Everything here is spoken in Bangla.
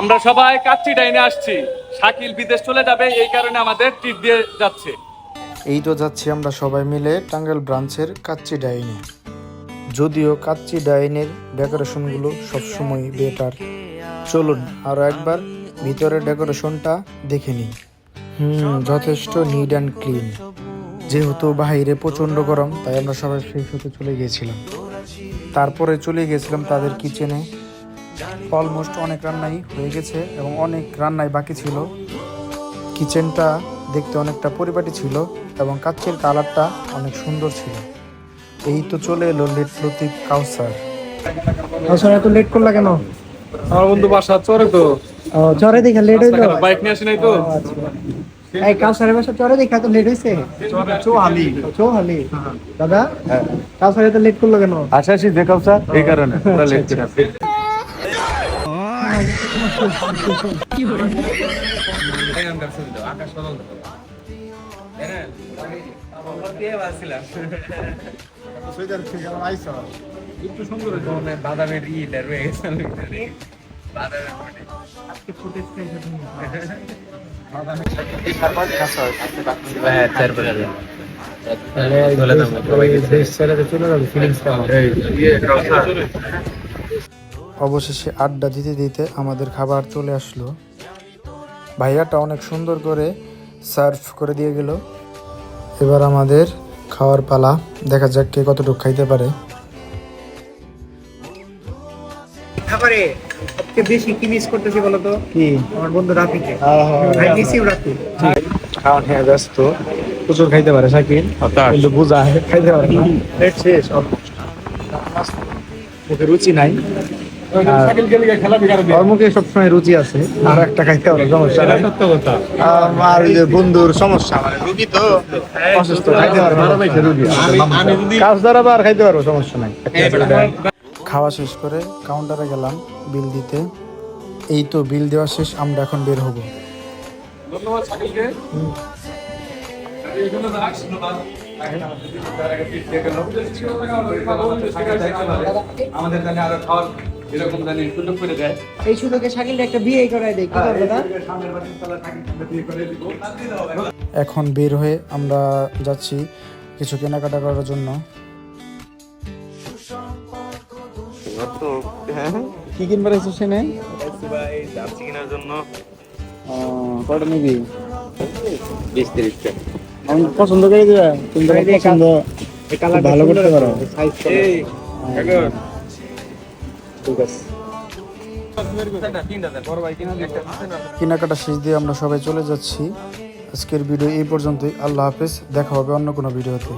আমরা সবাই কাচ্চি ডাইনে আসছি। শাকিল বিদেশ চলে যাবে, এই কারণে আমাদের ট্রিট দিয়ে যাচ্ছে। এই তো যাচ্ছি আমরা সবাই মিলে টাঙ্গাইল ব্রাঞ্চের কাচ্চি ডাইনে। যদিও কাচ্চি ডাইনের ডেকোরেশনগুলো সবসময় বেটার। চলুন আরও একবার ভিতরের ডেকোরেশনটা দেখে নিই। যথেষ্ট নিট অ্যান্ড ক্লিন। যেহেতু বাইরে প্রচণ্ড গরম, তাই আমরা সবাই ফ্রেশ হতে চলে গিয়েছিলাম। তারপরে চলে গিয়েছিলাম তাদের কিচেনে। অলমোস্ট অনেক রান্নাই হয়ে গেছে এবং অনেক রান্নাই বাকি ছিল। কিচেনটা দেখতে অনেকটা পরিপাটি ছিল এবং কাচ্চির কালারটা অনেক সুন্দর ছিল। এই তো চলে এলো লেট লতিফ কাউসার। এত লেট করলা কেন? আমার বন্ধু বাসা চরে তো, চরে দেখা লেট হইলো। বাইক নিয়ে আসি নাই তো। এই কাউসারের বাসা চরে দেখা তো লেট হইছে। চৌহালি চৌহালি দাদা, কাউসারে তো লেট করলো কেন? আশাশি যে কাউসার, এই কারণে পুরো লেট করে আসছে। অবশেষে আড্ডা দিতে দিতে আমাদের খাবার চলে আসলো। ভাইয়াটা অনেক সুন্দর করে সার্ভ করে দিয়ে গেল। এবার আমাদের খাওয়ার পালা, দেখা যাক কে কতটুকু খাইতে পারে। খাবারে সবচেয়ে বেশি কি মিস করতেছি বলো তো? কি? আমার বন্ধু রাফিকে। ভাই মিস ইউ রাফি। খাওয়া নিয়ে ব্যস্ত, প্রচুর খাইতে পারে শাকিল, কিন্তু বুঝা খাইতে পারে না। পেট শেষ, মুখে রুচি নাই। ওর মুখে সবসময় রুচি আছে, আর একটা খাইতে পারে সমস্যা নাই। আর ওই যে বন্ধুর সমস্যা, মানে রুগী তো অসুস্থ, খাইতে পারবে কাজ দ্বারা আর খাইতে পারবো, সমস্যা নাই। খাওয়া শেষ করে কাউন্টারে গেলাম বিল দিতে। এই তো বিল দেওয়া শেষ, আমরা এখন বের হব। ধন্যবাদ শাকিলকে। আমাদের জানি আরো খাওয়ার এরকম জানি সুযোগ করে দেয়। এই সুযোগে শাকিলটা একটা বিয়ে করায় দেয়, কি করবে না? এখন বের হয়ে আমরা যাচ্ছি কিছু কেনাকাটা করার জন্য। কি কিনবার আছে সেনে? কটা নিবি? 20-30টা। আমি পছন্দ করে দিবা, তুমি তোমার পছন্দ ভালো করতে পারো। ঠিক আছে। কেনাকাটা শেষ দিয়ে আমরা সবাই চলে যাচ্ছি। আজকের ভিডিও এই পর্যন্তই। আল্লাহ হাফেজ, দেখা হবে অন্য কোনো ভিডিওতে।